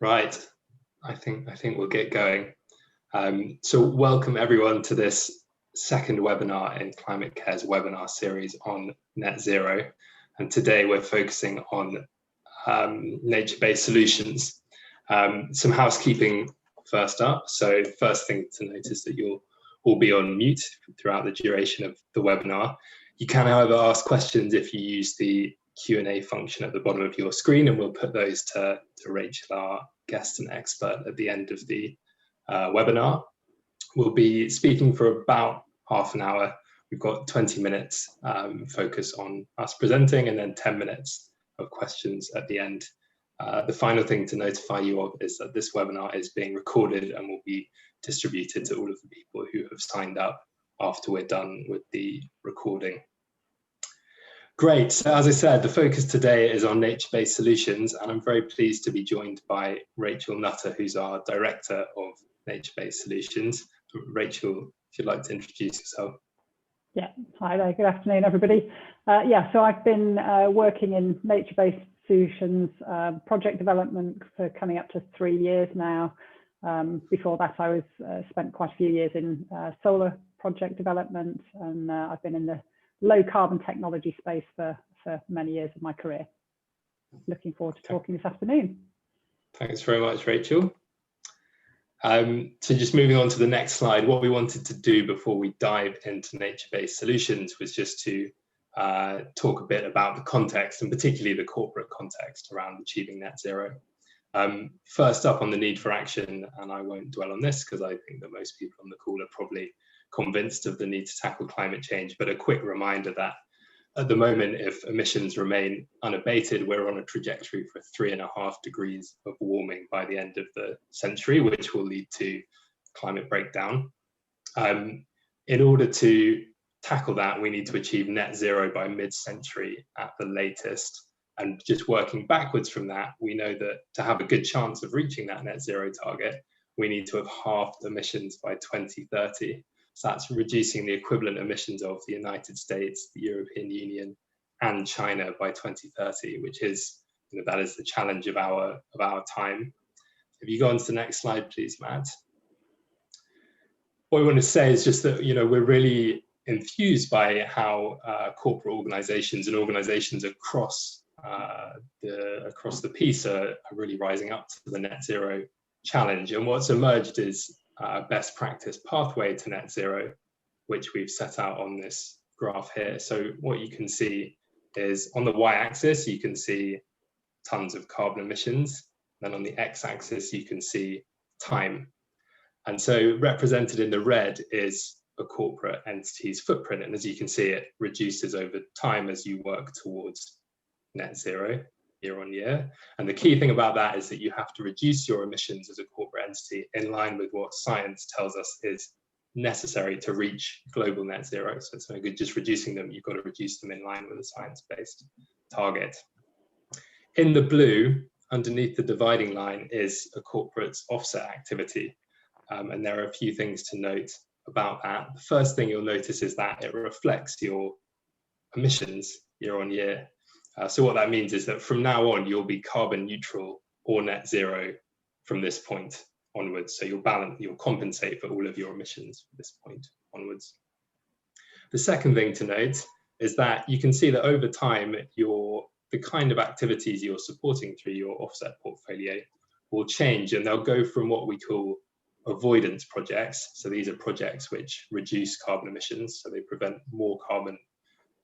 Right, I think we'll get going. So welcome everyone to this second webinar in ClimateCare's webinar series on net zero. And today we're focusing on nature-based solutions. Some housekeeping first up. So first thing to note is that you'll all be on mute throughout the duration of the webinar. You can, however, ask questions if you use the Q&A function at the bottom of your screen, and we'll put those to Rachel, our guest and expert, at the end of the webinar. We'll be speaking for about half an hour. We've got 20 minutes focus on us presenting, and then 10 minutes of questions at the end. The final thing to notify you of is that this webinar is being recorded and will be distributed to all of the people who have signed up after we're done with the recording. Great, so as I said, the focus today is on nature-based solutions, and I'm very pleased to be joined by Rachel Nutter, who's our Director of Nature-Based Solutions. Rachel, if you'd like to introduce yourself. Yeah, hi there, good afternoon everybody. So I've been working in nature-based solutions, project development for coming up to 3 years now. Before that I was spent quite a few years in solar project development, and I've been in the low carbon technology space for many years of my career. Looking forward to talking this afternoon. Thanks very much, Rachel. So just moving on to the next slide, what we wanted to do before we dive into nature-based solutions was just to talk a bit about the context, and particularly the corporate context around achieving net zero. First up on the need for action, and I won't dwell on this because I think that most people on the call are probably convinced of the need to tackle climate change, but a quick reminder that at the moment, if emissions remain unabated, we're on a trajectory for 3.5 degrees of warming by the end of the century, which will lead to climate breakdown. In order to tackle that, we need to achieve net zero by mid-century at the latest. And just working backwards from that, we know that to have a good chance of reaching that net zero target, we need to have halved emissions by 2030. So that's reducing the equivalent emissions of the United States, the European Union, and China by 2030, which is, that is the challenge of our time. If you go on to the next slide, please, Matt. What we want to say is just that, we're really enthused by how corporate organizations and organizations across the piece are really rising up to the net zero challenge. And what's emerged is best practice pathway to net zero, which we've set out on this graph here. So what you can see is on the y-axis, you can see tons of carbon emissions. Then on the x-axis, you can see time. And so represented in the red is a corporate entity's footprint. And as you can see, it reduces over time as you work towards net zero year on year. And the key thing about that is that you have to reduce your emissions as a corporate entity in line with what science tells us is necessary to reach global net zero. So it's no good just reducing them, you've got to reduce them in line with a science-based target. In the blue, underneath the dividing line is a corporate's offset activity. And there are a few things to note about that. The first thing you'll notice is that it reflects your emissions year on year. So what that means is that from now on, you'll be carbon neutral or net zero from this point onwards. So you'll compensate for all of your emissions from this point onwards. The second thing to note is that you can see that over time, the kind of activities you're supporting through your offset portfolio will change, and they'll go from what we call avoidance projects. So these are projects which reduce carbon emissions, so they prevent more carbon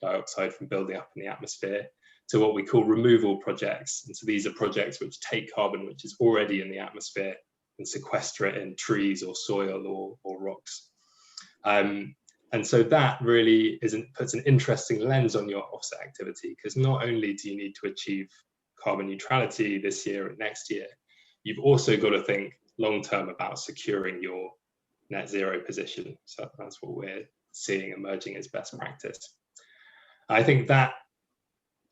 dioxide from building up in the atmosphere, to what we call removal projects. And so these are projects which take carbon which is already in the atmosphere and sequester it in trees or soil or rocks. And so that really puts an interesting lens on your offset activity, because not only do you need to achieve carbon neutrality this year and next year, you've also got to think long-term about securing your net zero position. So that's what we're seeing emerging as best practice. I think that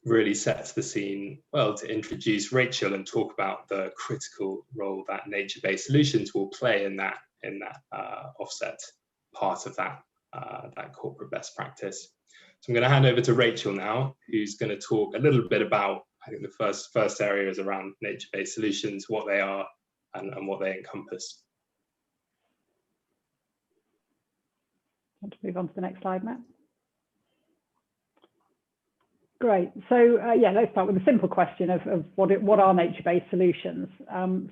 really sets the scene well to introduce Rachel and talk about the critical role that nature-based solutions will play in that offset part of that corporate best practice. So I'm going to hand over to Rachel now, who's going to talk a little bit about I think the first area is around nature-based solutions, what they are and what they encompass. Want to move on to the next slide, Matt? Great. So yeah, let's start with a simple question of what are nature-based solutions.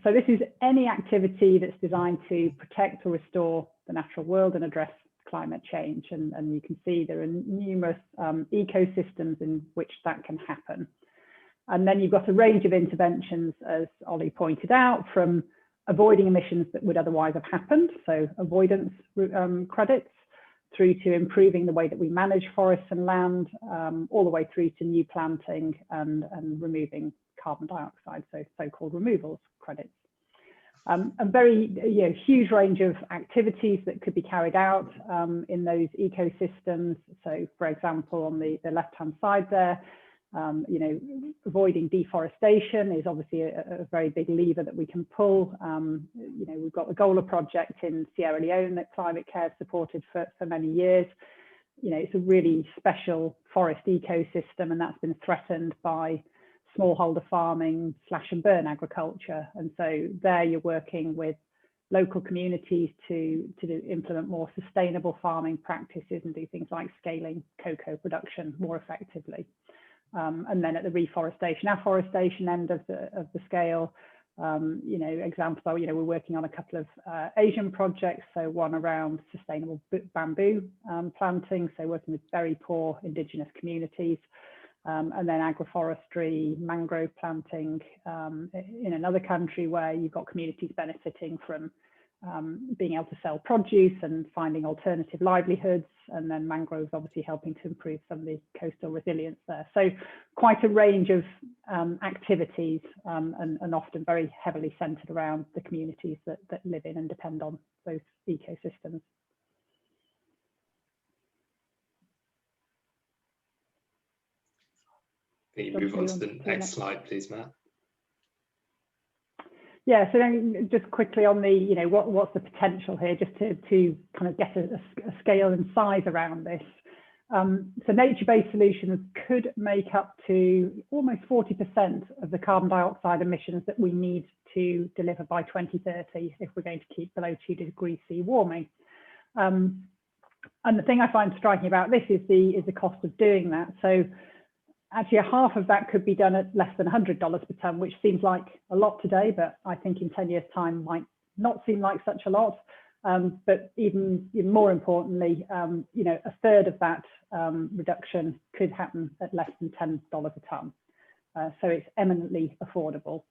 So this is any activity that's designed to protect or restore the natural world and address climate change. And you can see there are numerous ecosystems in which that can happen. And then you've got a range of interventions, as Ollie pointed out, from avoiding emissions that would otherwise have happened, so avoidance credits, through to improving the way that we manage forests and land, all the way through to new planting and removing carbon dioxide, so so-called removals credits. A very huge range of activities that could be carried out in those ecosystems. So, for example, on the left-hand side there, avoiding deforestation is obviously a very big lever that we can pull. We've got the Gola project in Sierra Leone that ClimateCare supported for many years. It's a really special forest ecosystem, and that's been threatened by smallholder farming, slash and burn agriculture. And so there you're working with local communities to implement more sustainable farming practices and do things like scaling cocoa production more effectively. And then at the reforestation, afforestation end of the scale, examples are, we're working on a couple of Asian projects. So one around sustainable bamboo planting, so working with very poor indigenous communities, and then agroforestry, mangrove planting in another country where you've got communities benefiting from being able to sell produce and finding alternative livelihoods, and then mangroves obviously helping to improve some of the coastal resilience there. So quite a range of activities and often very heavily centered around the communities that live in and depend on those ecosystems. Can you move on to the next slide, please, Matt? Yeah, so then just quickly on the, what's the potential here, just to kind of get a scale and size around this. So nature-based solutions could make up to almost 40% of the carbon dioxide emissions that we need to deliver by 2030 if we're going to keep below 2 degrees C warming. And the thing I find striking about this is the cost of doing that. So actually, half of that could be done at less than $100 per tonne, which seems like a lot today, but I think in 10 years' time might not seem like such a lot. But even more importantly, a third of that reduction could happen at less than $10 a tonne. So it's eminently affordable.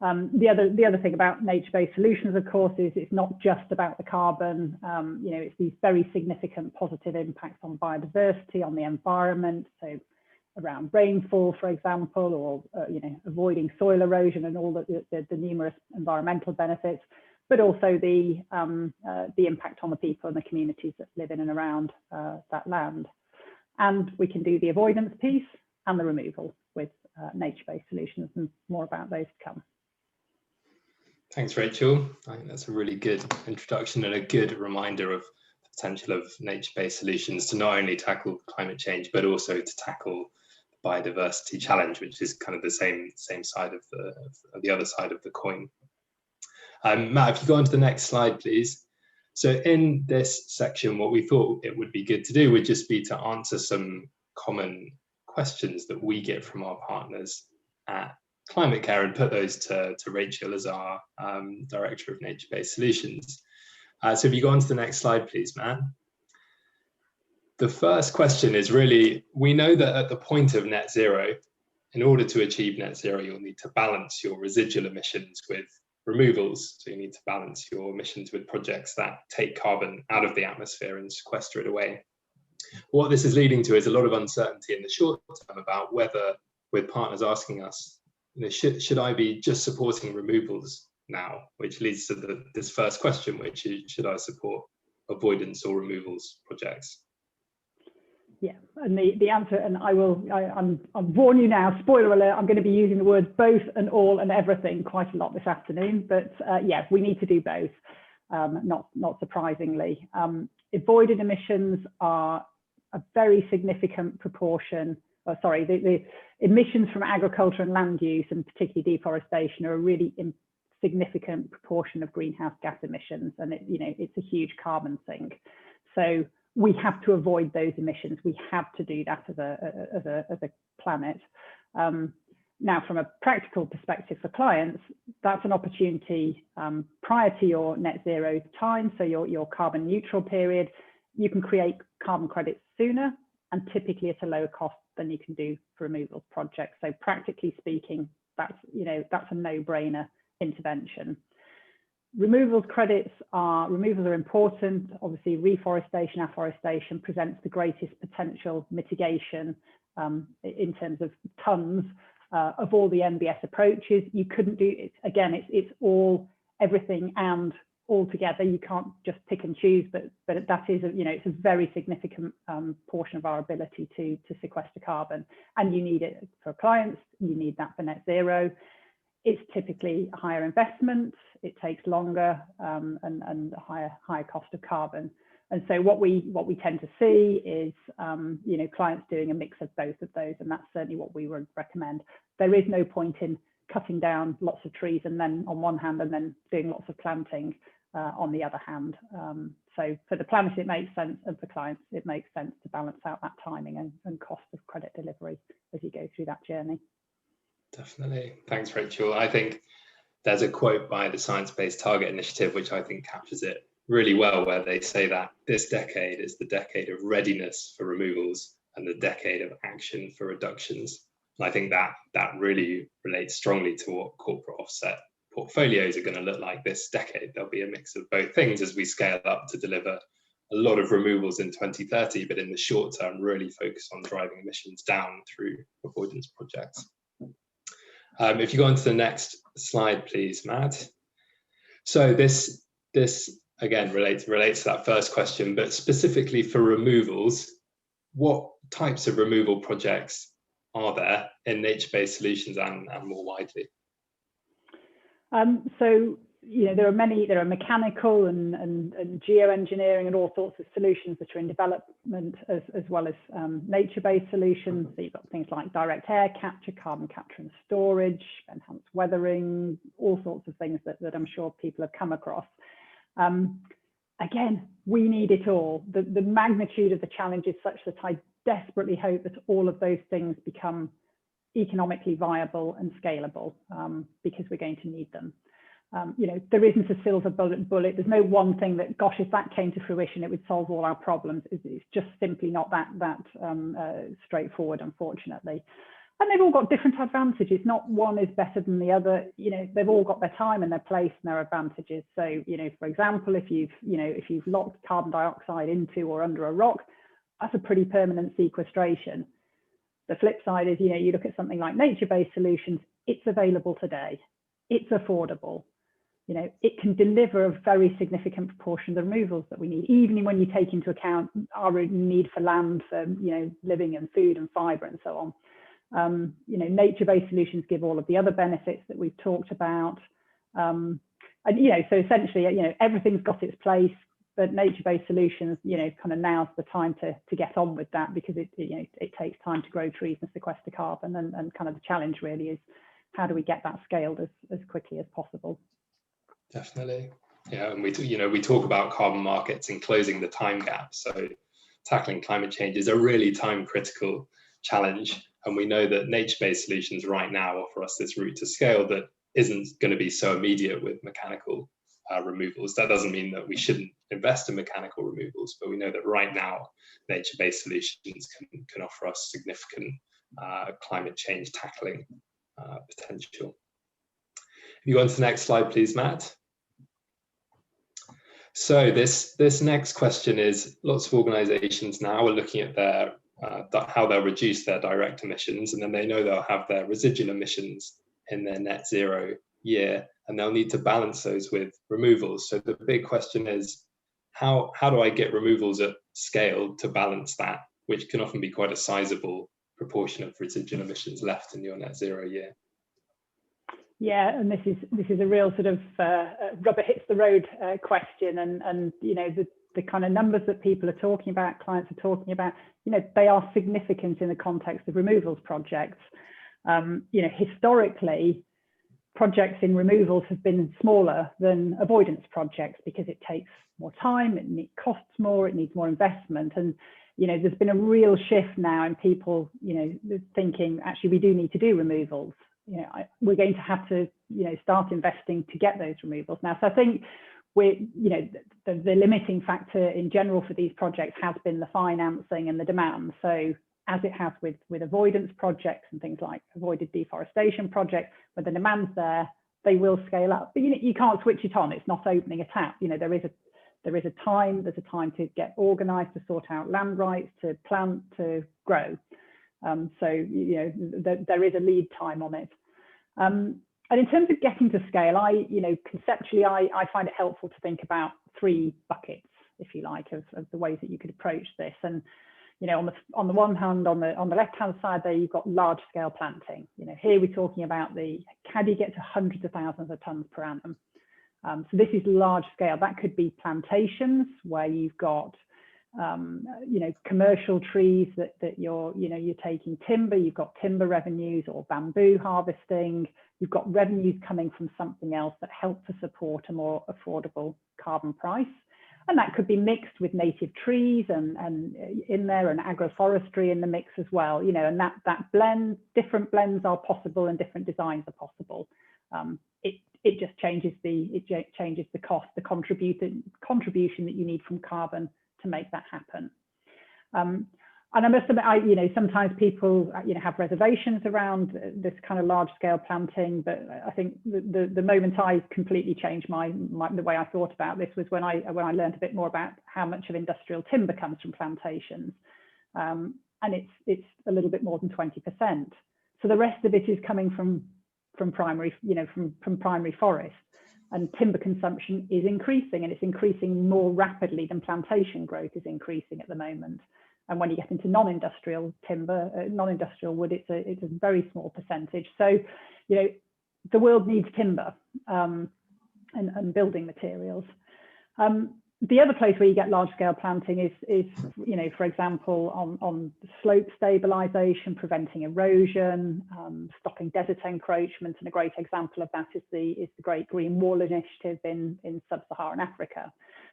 The other thing about nature-based solutions, of course, is it's not just about the carbon. It's these very significant positive impacts on biodiversity, on the environment. So around rainfall, for example, or avoiding soil erosion and all the numerous environmental benefits, but also the impact on the people and the communities that live in and around that land. And we can do the avoidance piece and the removal with nature-based solutions, and more about those to come. Thanks, Rachel. I think that's a really good introduction and a good reminder of the potential of nature-based solutions to not only tackle climate change, but also to tackle biodiversity challenge, which is kind of the same side of the other side of the coin. Matt, if you go on to the next slide, please. So in this section, what we thought it would be good to do would just be to answer some common questions that we get from our partners at ClimateCare and put those to Rachel as our Director of Nature-Based Solutions. So if you go on to the next slide, please, Matt. The first question is really, we know that at the point of net zero, in order to achieve net zero, you'll need to balance your residual emissions with removals. So you need to balance your emissions with projects that take carbon out of the atmosphere and sequester it away. What this is leading to is a lot of uncertainty in the short term about whether, with partners asking us, should I be just supporting removals now? Which leads to this first question, which is, should I support avoidance or removals projects? Yeah, and the answer, and I'll warn you now, spoiler alert, I'm going to be using the words both and all and everything quite a lot this afternoon, but yeah, we need to do both, not surprisingly. Avoided emissions are a very significant proportion the emissions from agriculture and land use, and particularly deforestation, are a really significant proportion of greenhouse gas emissions, and it's a huge carbon sink. So we have to avoid those emissions. We have to do that as a planet. Now, from a practical perspective for clients, that's an opportunity prior to your net zero time, so your carbon neutral period. You can create carbon credits sooner, and typically at a lower cost than you can do for removals projects. So practically speaking, that's a no-brainer intervention. Removals are important. Obviously, reforestation, afforestation presents the greatest potential mitigation in terms of tons of all the NBS approaches. You couldn't do it again. It's all everything and all together. You can't just pick and choose, but that is it's a very significant portion of our ability to sequester carbon, and you need it for clients. You need that for net zero. It's typically a higher investment. It takes longer and a higher cost of carbon. And so what we tend to see is clients doing a mix of both of those, and that's certainly what we would recommend. There is no point in cutting down lots of trees and then on one hand and then doing lots of planting on the other hand. So for the planet it makes sense, and for clients it makes sense to balance out that timing and cost of credit delivery as you go through that journey. Definitely. Thanks, Rachel. I think there's a quote by the Science-Based Target Initiative, which I think captures it really well, where they say that this decade is the decade of readiness for removals and the decade of action for reductions. And I think that really relates strongly to what corporate offset portfolios are going to look like this decade. There'll be a mix of both things as we scale up to deliver a lot of removals in 2030, but in the short term, really focus on driving emissions down through avoidance projects. If you go on to the next slide, please, Matt. So this again relates to that first question, but specifically for removals, what types of removal projects are there in nature-based solutions and more widely? So there are mechanical and geoengineering and all sorts of solutions that are in development, as well as nature-based solutions. So you've got things like direct air capture, carbon capture and storage, enhanced weathering, all sorts of things that I'm sure people have come across. Again, we need it all. The magnitude of the challenge is such that I desperately hope that all of those things become economically viable and scalable, because we're going to need them. There isn't a silver bullet. There's no one thing that, gosh, if that came to fruition, it would solve all our problems. It's just simply not that straightforward, unfortunately. And they've all got different advantages. Not one is better than the other. They've all got their time and their place and their advantages. So, for example, if you've locked carbon dioxide into or under a rock, that's a pretty permanent sequestration. The flip side is, you look at something like nature-based solutions. It's available today. It's affordable. It can deliver a very significant proportion of the removals that we need, even when you take into account our need for land for, living and food and fibre and so on. Nature-based solutions give all of the other benefits that we've talked about. And, so essentially, everything's got its place, but nature-based solutions, kind of now's the time to get on with that, because it takes time to grow trees and sequester carbon. And kind of the challenge really is, how do we get that scaled as quickly as possible? Definitely. Yeah, and we talk about carbon markets and closing the time gap. So tackling climate change is a really time critical challenge. And we know that nature-based solutions right now offer us this route to scale that isn't going to be so immediate with mechanical removals. That doesn't mean that we shouldn't invest in mechanical removals, but we know that right now nature-based solutions can offer us significant climate change tackling potential. If you go on to the next slide, please, Matt. So this next question is, lots of organizations now are looking at their how they'll reduce their direct emissions, and then they know they'll have their residual emissions in their net zero year, and they'll need to balance those with removals. So the big question is, how do I get removals at scale to balance that, which can often be quite a sizable proportion of residual emissions left in your net zero year? Yeah, and this is a real sort of rubber hits the road question, and you know, the kind of numbers that people are talking about, clients are talking about, you know, they are significant in the context of removals projects. You know, historically, projects in removals have been smaller than avoidance projects because it takes more time, it costs more, it needs more investment, and you know, there's been a real shift now in people, you know, thinking actually we do need to do removals. You know, we're going to have to, you know, start investing to get those removals now. So I think you know, the limiting factor in general for these projects has been the financing and the demand. So as it has with avoidance projects and things like avoided deforestation projects, when the demand's there, they will scale up. But you know, you can't switch it on. It's not opening a tap. You know, there's a time to get organised, to sort out land rights, to plant, to grow. So you know, there is a lead time on it. And in terms of getting to scale, you know, conceptually, I find it helpful to think about 3 buckets, if you like, of the ways that you could approach this. And you know, on the one hand, on the left hand side there, you've got large scale planting. You know, here we're talking about how do you get to hundreds of thousands of tons per annum? So this is large scale. That could be plantations where you've got you know, commercial trees that you're taking timber, you've got timber revenues, or bamboo harvesting, you've got revenues coming from something else that help to support a more affordable carbon price. And that could be mixed with native trees and in there, and agroforestry in the mix as well, you know, and that blend, different blends are possible and different designs are possible. It just changes the cost, the contribution that you need from carbon to make that happen. And I must admit, you know, sometimes people, you know, have reservations around this kind of large scale planting, but I think the moment I completely changed the way I thought about this was when I learned a bit more about how much of industrial timber comes from plantations, and it's a little bit more than 20%. So the rest of it is coming from primary, you know, from primary forest. And timber consumption is increasing, and it's increasing more rapidly than plantation growth is increasing at the moment. And when you get into non-industrial timber, non-industrial wood, it's a very small percentage. So, you know, the world needs timber and building materials. The other place where you get large-scale planting is, you know, for example, on slope stabilization, preventing erosion, stopping desert encroachment, and a great example of that is the Great Green Wall Initiative in sub-Saharan Africa.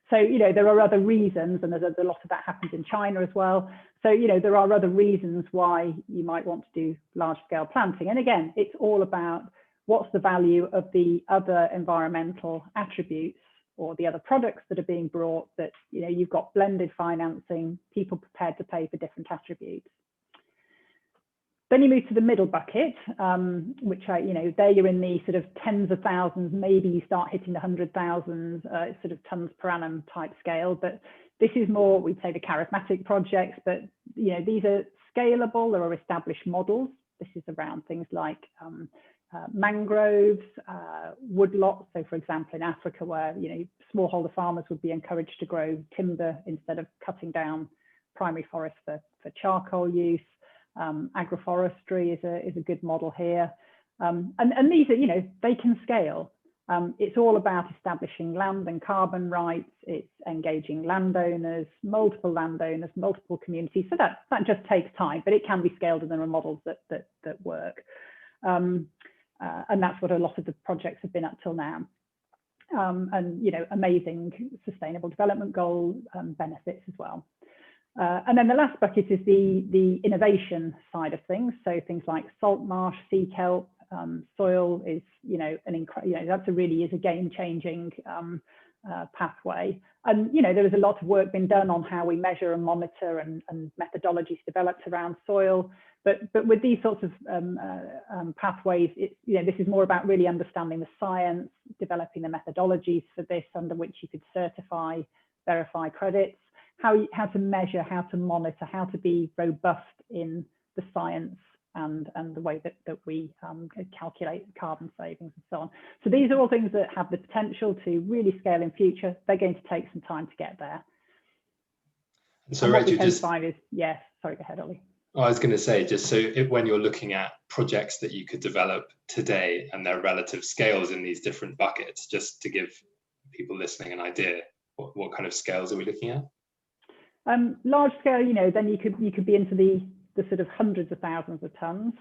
So, you know, there are other reasons, and there's a lot of that happens in China as well. So, you know, there are other reasons why you might want to do large-scale planting. And again, it's all about what's the value of the other environmental attributes or the other products that are being brought, that, you know, you've got blended financing, people prepared to pay for different attributes. Then you move to the middle bucket, which you know, there you're in the sort of tens of thousands, maybe you start hitting the 100,000 sort of tons per annum type scale. But this is more, we'd say, the charismatic projects, but, you know, these are scalable, there are established models. This is around things like mangroves, woodlots. So for example, in Africa, where, you know, smallholder farmers would be encouraged to grow timber instead of cutting down primary forest for charcoal use. Agroforestry is a good model here. And these are, you know, they can scale. It's all about establishing land and carbon rights. It's engaging landowners, multiple communities. So that just takes time, but it can be scaled, and there are models that work. And that's what a lot of the projects have been up till now. And, you know, amazing sustainable development goal benefits as well. And then the last bucket is the innovation side of things. So things like salt marsh, sea kelp, soil is, you know, that really is a game-changing pathway. And, you know, there was a lot of work been done on how we measure and monitor, and methodologies developed around soil. But with these sorts of pathways, you know, this is more about really understanding the science, developing the methodologies for this under which you could certify, verify credits, how to measure, how to monitor, how to be robust in the science and the way that we calculate carbon savings and so on. So these are all things that have the potential to really scale in future. They're going to take some time to get there. So Rachel, just find is, yes, sorry, go ahead, Ollie. I was going to say, just so when you're looking at projects that you could develop today and their relative scales in these different buckets, just to give people listening an idea, what kind of scales are we looking at? Large scale, then you could be into the sort of hundreds of thousands of tons,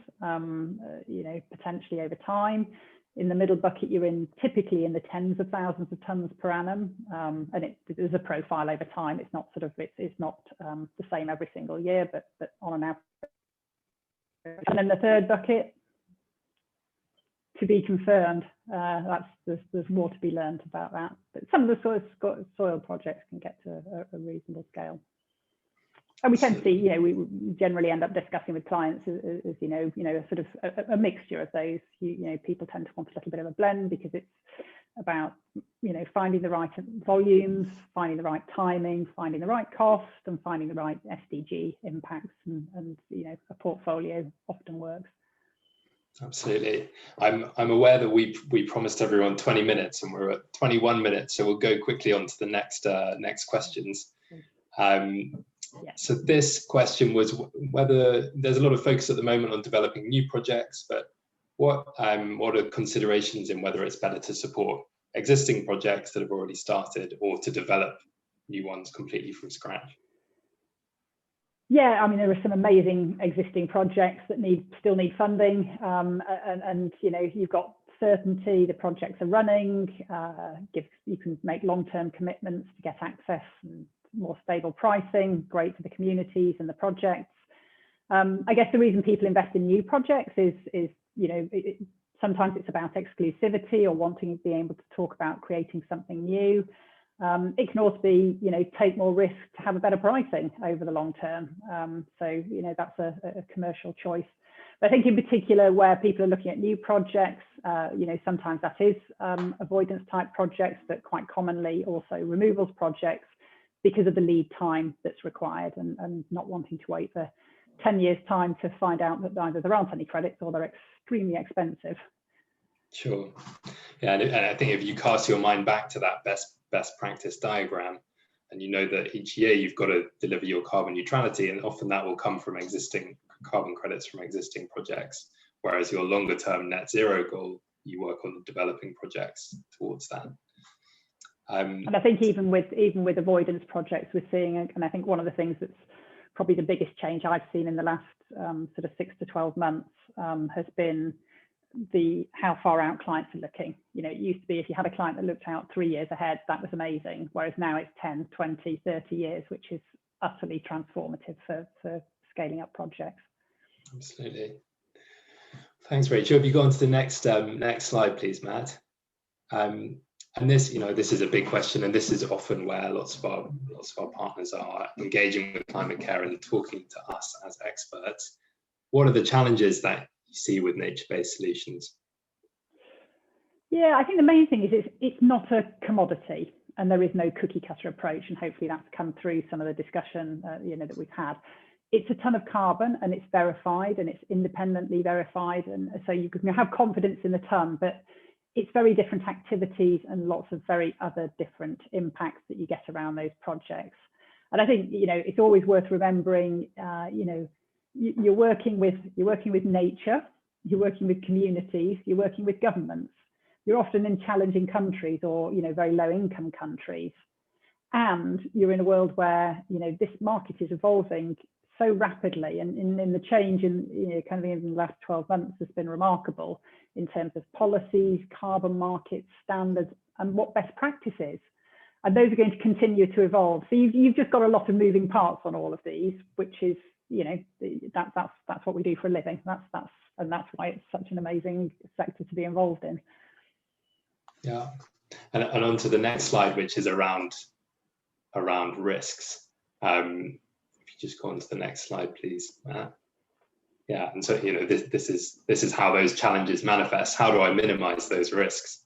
potentially over time. In the middle bucket, you're typically in the tens of thousands of tons per annum, and there's a profile over time. It's not it's not the same every single year, but on an average. And then the third bucket, to be confirmed. There's more to be learned about that, but some of the soil projects can get to a reasonable scale. And we tend to see, we generally end up discussing with clients, as a sort of a mixture of those. People tend to want a little bit of a blend because it's about, finding the right volumes, finding the right timing, finding the right cost, and finding the right SDG impacts, and a portfolio often works. Absolutely. I'm aware that we promised everyone 20 minutes and we're at 21 minutes, so we'll go quickly on to the next questions. So this question was whether there's a lot of focus at the moment on developing new projects, but what are considerations in whether it's better to support existing projects that have already started or to develop new ones completely from scratch? Yeah, I mean, there are some amazing existing projects that still need funding, and you've got certainty, the projects are running, you can make long-term commitments to get access and more stable pricing, great for the communities and the projects. I guess the reason people invest in new projects is sometimes it's about exclusivity or wanting to be able to talk about creating something new. It can also be, take more risk to have a better pricing over the long term. So, that's a commercial choice. But I think in particular where people are looking at new projects, sometimes that is avoidance type projects, but quite commonly also removals projects, because of the lead time that's required, and not wanting to wait for 10 years time to find out that either there aren't any credits or they're extremely expensive. Sure. Yeah, and I think if you cast your mind back to that best practice diagram, and that each year you've got to deliver your carbon neutrality, and often that will come from existing carbon credits from existing projects, whereas your longer term net zero goal, you work on developing projects towards that. And I think even with avoidance projects, we're seeing, and I think one of the things that's probably the biggest change I've seen in the last sort of 6 to 12 months has been how far out clients are looking. It used to be if you had a client that looked out 3 years ahead, that was amazing, whereas now it's 10, 20, 30 years, which is utterly transformative for scaling up projects. Absolutely. Thanks, Rachel. Have you gone to the next slide, please, Matt? And this is a big question, and this is often where lots of our partners are engaging with ClimateCare and talking to us as experts. What are the challenges that you see with nature-based solutions? Yeah, I think the main thing is it's not a commodity, and there is no cookie cutter approach, and hopefully that's come through some of the discussion that we've had. It's a ton of carbon, and it's verified, and it's independently verified, and so you can have confidence in the ton, but it's very different activities and lots of very other different impacts that you get around those projects. And I think it's always worth remembering, you're working with nature, you're working with communities, you're working with governments. You're often in challenging countries or very low income countries, and you're in a world where this market is evolving so rapidly, and in the change in kind of in the last 12 months has been remarkable in terms of policies, carbon markets, standards, and what best practices. And those are going to continue to evolve. So you've just got a lot of moving parts on all of these, which is that's what we do for a living. That's why it's such an amazing sector to be involved in. Yeah, and on to the next slide, which is around risks. If you just go on to the next slide, please, Matt. Yeah, and so this is how those challenges manifest. How do I minimize those risks?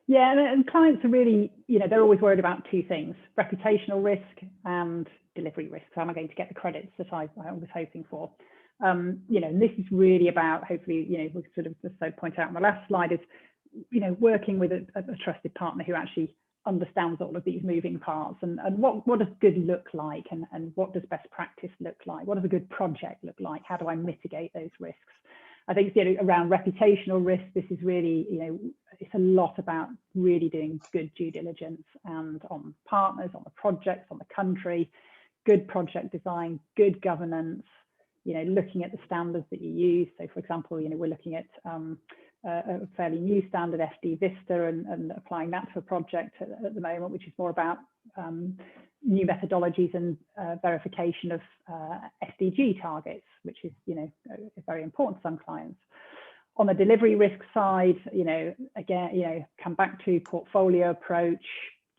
Yeah, and clients are really, they're always worried about two things: reputational risk and delivery risk. So am I going to get the credits that I was hoping for? And this is really about, hopefully, we sort of just so point out on the last slide is, working with a trusted partner who actually understands all of these moving parts, and what does good look like, and what does best practice look like? What does a good project look like? How do I mitigate those risks? I think, you know, around reputational risk, this is really, you know, it's a lot about really doing good due diligence and on partners, on the projects, on the country, good project design, good governance, you know, looking at the standards that you use. So for example, you know, we're looking at a fairly new standard, FD Vista, and applying that to a project at the moment, which is more about new methodologies and verification of SDG targets, which is, you know, very important to some clients. On the delivery risk side, you know, again, you know, come back to portfolio approach,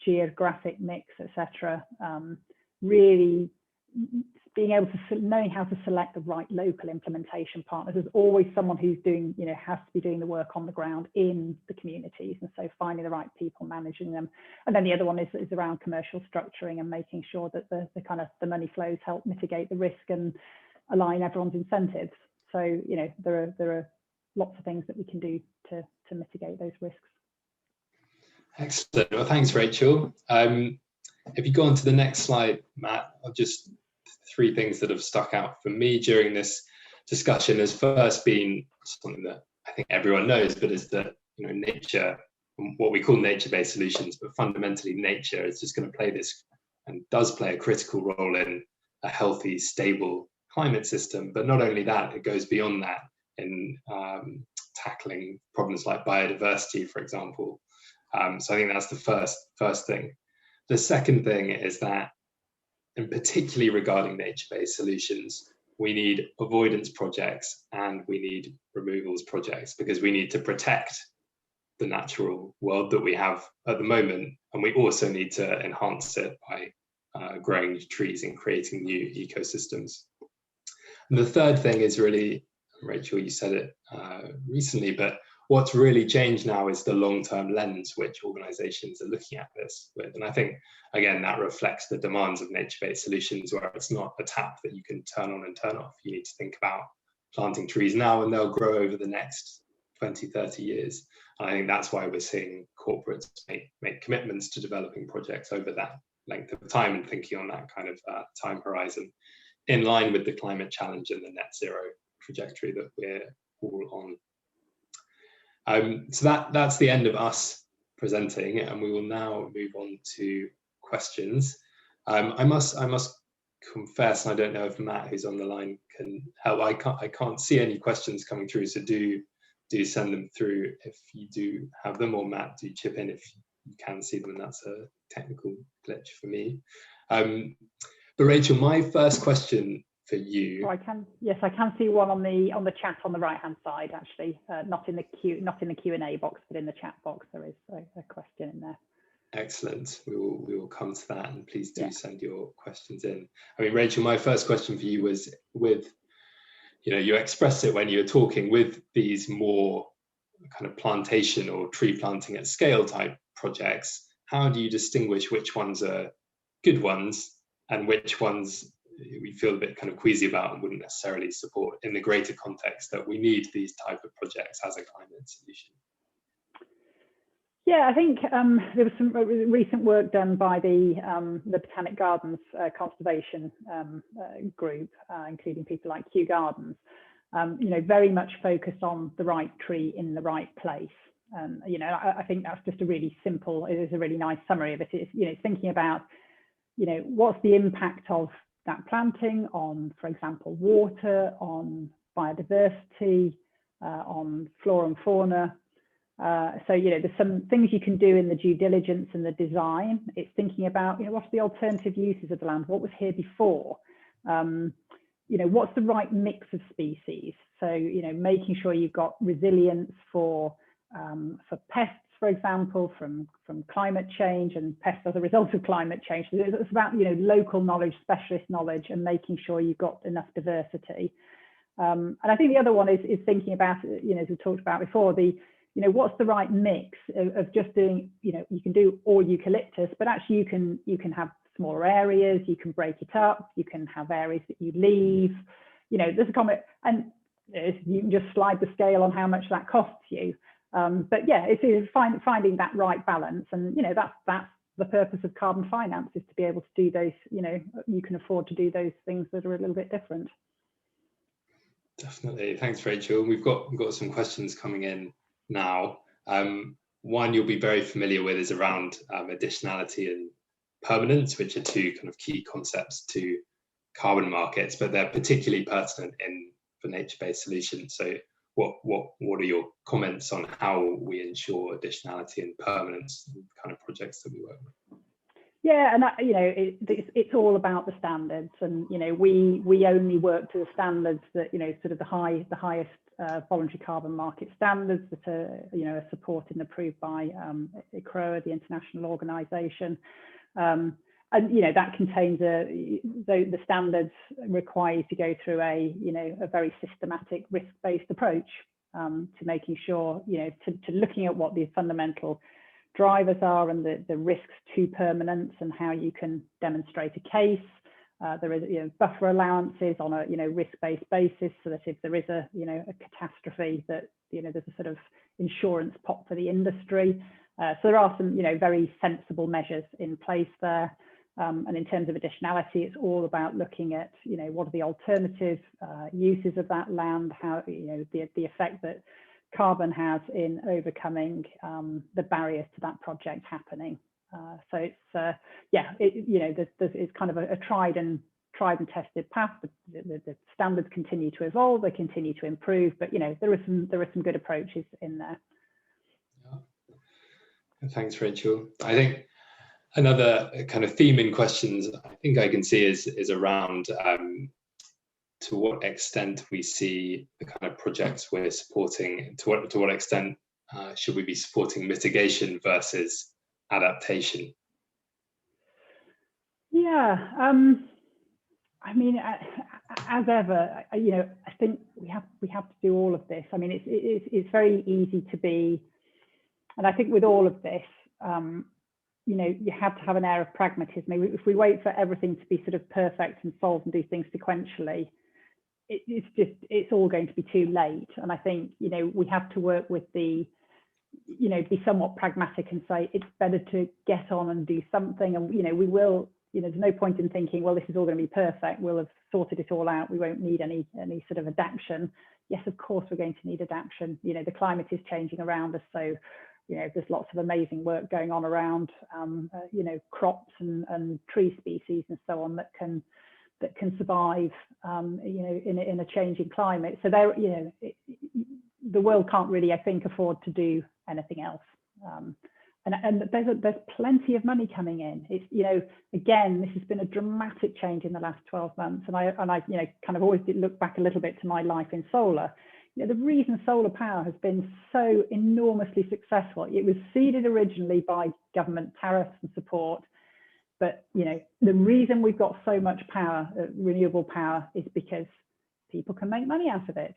geographic mix, etc. Really being able to knowing how to select the right local implementation partners. There's always someone who's doing, you know, has to be doing the work on the ground in the communities, and so finding the right people, managing them. And then the other one is around commercial structuring and making sure that the kind of the money flows help mitigate the risk and align everyone's incentives. So, you know, there are lots of things that we can do to mitigate those risks. Excellent. Well, thanks, Rachel. If you go on to the next slide, Matt, I'll just 3 things that have stuck out for me during this discussion has first been something that I think everyone knows, but is that, you know, nature, what we call nature-based solutions, but fundamentally nature is just going to play this and does play a critical role in a healthy, stable climate system. But not only that, it goes beyond that in tackling problems like biodiversity, for example. So I think that's the first thing. The second thing is that, and particularly regarding nature-based solutions, we need avoidance projects and we need removals projects, because we need to protect the natural world that we have at the moment, and we also need to enhance it by growing trees and creating new ecosystems. And the third thing is really, Rachel, you said it recently, but what's really changed now is the long-term lens which organizations are looking at this with. And I think, again, that reflects the demands of nature-based solutions, where it's not a tap that you can turn on and turn off. You need to think about planting trees now and they'll grow over the next 20, 30 years. And I think that's why we're seeing corporates make commitments to developing projects over that length of time and thinking on that kind of time horizon, in line with the climate challenge and the net zero trajectory that we're all on. So that's the end of us presenting, and we will now move on to questions. I must confess, and I don't know if Matt, who's on the line, can help. I can't see any questions coming through, so do send them through if you do have them, or Matt, do chip in if you can see them, and that's a technical glitch for me. But Rachel, my first question for you. Oh, I can see one on the chat on the right hand side, actually, not in the Q&A box, but in the chat box there is a question in there. Excellent. We will come to that, and please do send your questions in. I mean, Rachel, my first question for you was, with, you know, you expressed it when you were talking, with these more kind of plantation or tree planting at scale type projects, how do you distinguish which ones are good ones and which ones we feel a bit kind of queasy about and wouldn't necessarily support, in the greater context that we need these type of projects as a climate solution? Yeah, I think there was some recent work done by the Botanic Gardens conservation group, including people like Kew Gardens, you know, very much focused on the right tree in the right place. You know, I think that's just a really simple, it is a really nice summary of it. It's, you know, thinking about, you know, what's the impact of that planting on, for example, water, on biodiversity, on flora and fauna. So, you know, there's some things you can do in the due diligence and the design. It's thinking about, you know, what's the alternative uses of the land? What was here before? You know, what's the right mix of species? So, you know, making sure you've got resilience for pests, for example, from climate change, and pests as a result of climate change. So it's about, you know, local knowledge, specialist knowledge, and making sure you've got enough diversity. And I think the other one is thinking about, you know, as we talked about before, you know, what's the right mix of just doing, you know, you can do all eucalyptus, but actually you can have smaller areas, you can break it up, you can have areas that you leave, you know, there's a comment, and you can just slide the scale on how much that costs you. But yeah, it's finding that right balance, and you know, that's the purpose of carbon finance, is to be able to do those, you can afford to do those things that are a little bit different. Definitely. Thanks, Rachel. We've got some questions coming in now. One you'll be very familiar with is around additionality and permanence, which are two kind of key concepts to carbon markets, but they're particularly pertinent for nature-based solutions. So what are your comments on how we ensure additionality and permanence in the kind of projects that we work with? Yeah, and it's all about the standards, and we only work to the standards that sort of the highest voluntary carbon market standards that are supported and approved by ICROA, the international organisation, and that contains the standards require you to go through a very systematic risk-based approach to making sure to looking at what the fundamental drivers are and the risks to permanence and how you can demonstrate a case. There is buffer allowances on a risk-based basis, so that if there is a catastrophe, that there's a sort of insurance pot for the industry. So there are some very sensible measures in place there. And in terms of additionality, it's all about looking at what are the alternative uses of that land, how the effect that carbon has in overcoming the barriers to that project happening. So it's it's kind of a tried and tested path. The standards continue to evolve, they continue to improve, but there are some good approaches in there. Yeah. Thanks, Rachel. I think another kind of theme in questions I think I can see is around to what extent we see the kind of projects we're supporting, to what extent should we be supporting mitigation versus adaptation? Yeah, I mean, as ever, I think we have to do all of this. I mean, it's very easy to be, and I think with all of this, you have to have an air of pragmatism. If we wait for everything to be sort of perfect and solved and do things sequentially, it's all going to be too late. And I think we have to work with be somewhat pragmatic and say it's better to get on and do something. And we will. There's no point in thinking, well, this is all going to be perfect. We'll have sorted it all out. We won't need any sort of adaptation. Yes, of course we're going to need adaptation. The climate is changing around us, so there's lots of amazing work going on around crops and tree species and so on that can survive in a changing climate. So there, the world can't really, I think, afford to do anything else. And there's plenty of money coming in. It's again, this has been a dramatic change in the last 12 months, and I kind of always did look back a little bit to my life in solar. The reason solar power has been so enormously successful, it was seeded originally by government tariffs and support, but the reason we've got so much power, renewable power, is because people can make money out of it.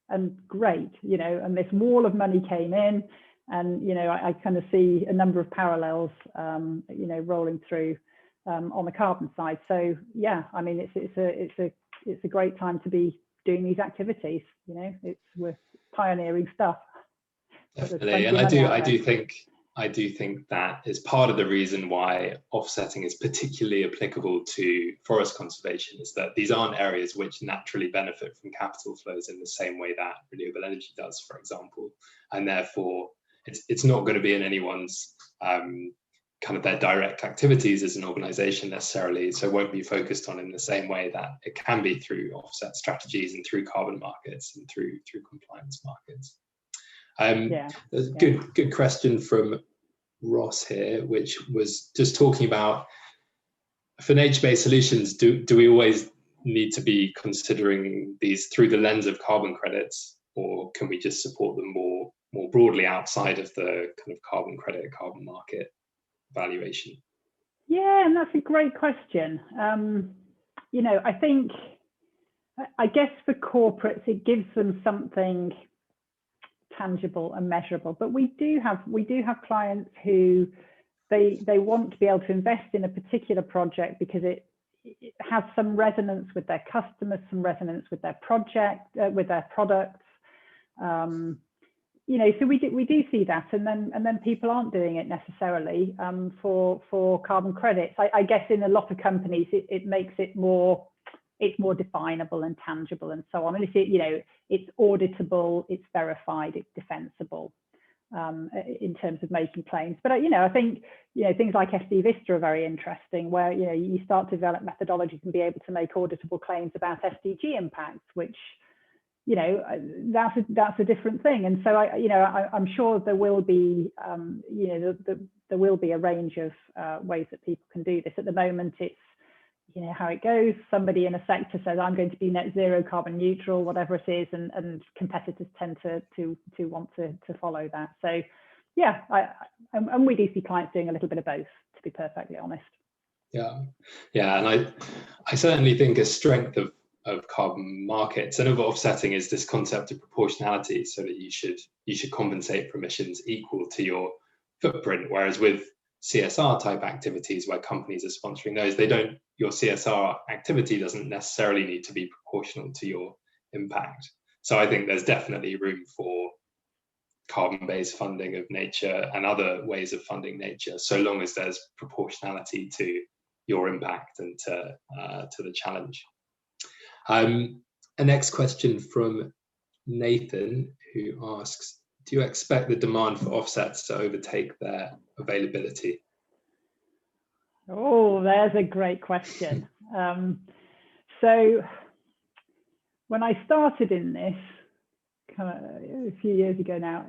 And great, and this wall of money came in. And I kind of see a number of parallels, rolling through on the carbon side. So yeah, I mean, it's a great time to be doing these activities. We're pioneering stuff. Definitely, and I do think that is part of the reason why offsetting is particularly applicable to forest conservation, is that these aren't areas which naturally benefit from capital flows in the same way that renewable energy does, for example, and therefore it's not going to be in anyone's kind of their direct activities as an organization necessarily, so it won't be focused on in the same way that it can be through offset strategies and through carbon markets and through compliance markets. There's a good question from Ross here, which was just talking about, for nature-based solutions, do we always need to be considering these through the lens of carbon credits, or can we just support them more broadly outside of the kind of carbon credit, carbon market valuation? Yeah, and that's a great question. I guess for corporates, it gives them something tangible and measurable, but we do have clients who they want to be able to invest in a particular project because it has some resonance with their customers, some resonance with their project, with their products. you know, so we do see that, and then people aren't doing it necessarily for carbon credits. I guess in a lot of companies it makes it more, it's more definable and tangible and so on. And it's, you know, it's auditable, it's verified, it's defensible in terms of making claims. But you know, I think, you know, things like SD Vista are very interesting, where, you know, you start to develop methodologies and be able to make auditable claims about SDG impacts, which, you know, that's a different thing. And so I'm sure there will be, you know, there will be a range of ways that people can do this. At the moment, it's, you know, how it goes. Somebody in a sector says, I'm going to be net zero carbon neutral, whatever it is, and competitors tend to want to follow that. So yeah, and we do see clients doing a little bit of both, to be perfectly honest. Yeah, and I certainly think a strength of carbon markets and of offsetting is this concept of proportionality, so that you should compensate for emissions equal to your footprint. Whereas with CSR type activities where companies are sponsoring those, your CSR activity doesn't necessarily need to be proportional to your impact. So I think there's definitely room for carbon-based funding of nature and other ways of funding nature, so long as there's proportionality to your impact and to the challenge. A next question from Nathan, who asks, do you expect the demand for offsets to overtake their availability? Oh, there's a great question. So when I started in this kind of a few years ago now,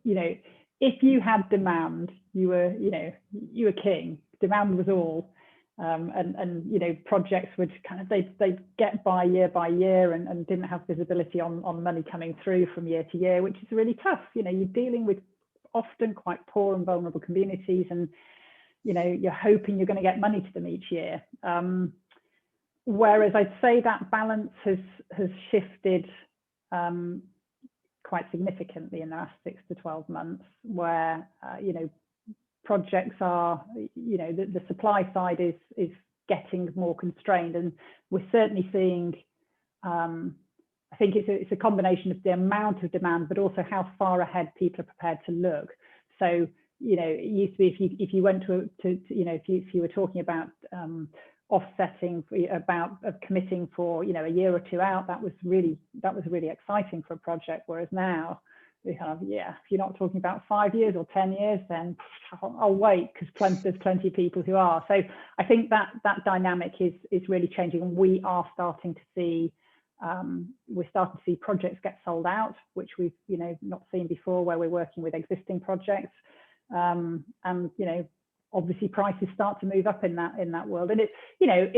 you know, if you had demand, you were king. Demand was all. And you know, projects would kind of, they get by year and didn't have visibility on money coming through from year to year, which is really tough. You know, you're dealing with often quite poor and vulnerable communities, and you know, you're hoping you're going to get money to them each year. Whereas I'd say that balance has shifted quite significantly in the last 6 to 12 months, where you know, projects are, you know, the supply side is getting more constrained, and we're certainly seeing, I think it's a combination of the amount of demand, but also how far ahead people are prepared to look. So, you know, it used to be if you went to you know, if you were talking about offsetting, about committing for, you know, a year or two out, that was really exciting for a project. Whereas now, we have, yeah, if you're not talking about 5 years or 10 years, then I'll wait, because there's plenty of people who are. So I think that dynamic is really changing, and we are starting to see projects get sold out, which we've, you know, not seen before, where we're working with existing projects, and you know, obviously prices start to move up in that world, and it's, you know,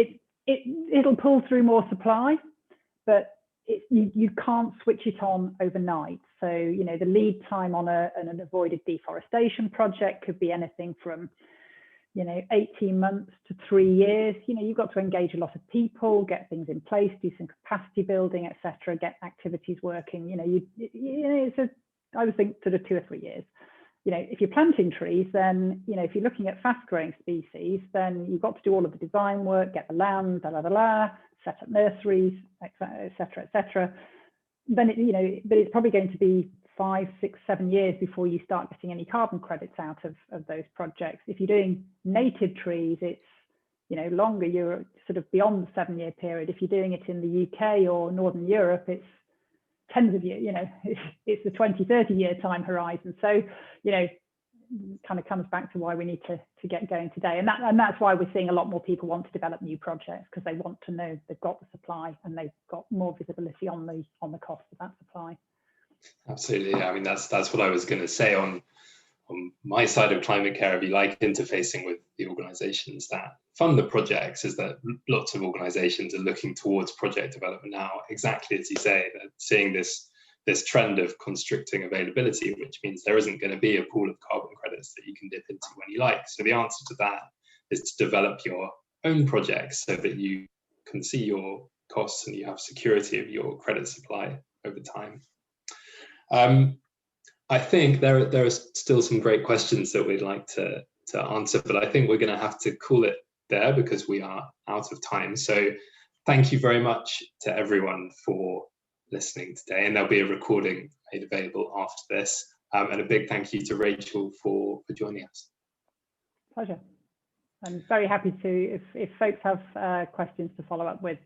it'll pull through more supply, but you can't switch it on overnight. So, you know, the lead time on an avoided deforestation project could be anything from, you know, 18 months to 3 years. You know, you've got to engage a lot of people, get things in place, do some capacity building, etc., get activities working. You know, I would think sort of 2 or 3 years. You know, if you're planting trees, then, you know, if you're looking at fast growing species, then you've got to do all of the design work, get the land, set up nurseries, etc., etc. Then you know, but it's probably going to be 5, 6, 7 years before you start getting any carbon credits out of those projects. If you're doing native trees, it's, you know, longer. You're sort of beyond the 7-year period. If you're doing it in the UK or Northern Europe, it's tens of years. You know, it's the 20, 30-year time horizon. So, you know, kind of comes back to why we need to get going today, and that's why we're seeing a lot more people want to develop new projects, because they want to know they've got the supply and they've got more visibility on the cost of that supply. Absolutely. I mean, that's what I was going to say on my side of ClimateCare. If you like interfacing with the organisations that fund the projects, is that lots of organisations are looking towards project development now, exactly as you say. They're seeing this trend of constricting availability, which means there isn't going to be a pool of carbon credits that you can dip into when you like. So the answer to that is to develop your own projects so that you can see your costs and you have security of your credit supply over time. I think there are still some great questions that we'd like to answer, but I think we're going to have to call it there because we are out of time. So thank you very much to everyone for listening today, and there'll be a recording made available after this. And a big thank you to Rachel for joining us. Pleasure. I'm very happy to, if folks have questions to follow up with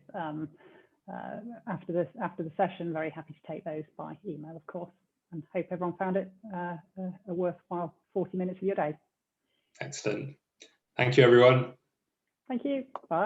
after the session, very happy to take those by email, of course, and hope everyone found it a worthwhile 40 minutes of your day. Excellent. Thank you, everyone. Thank you. Bye.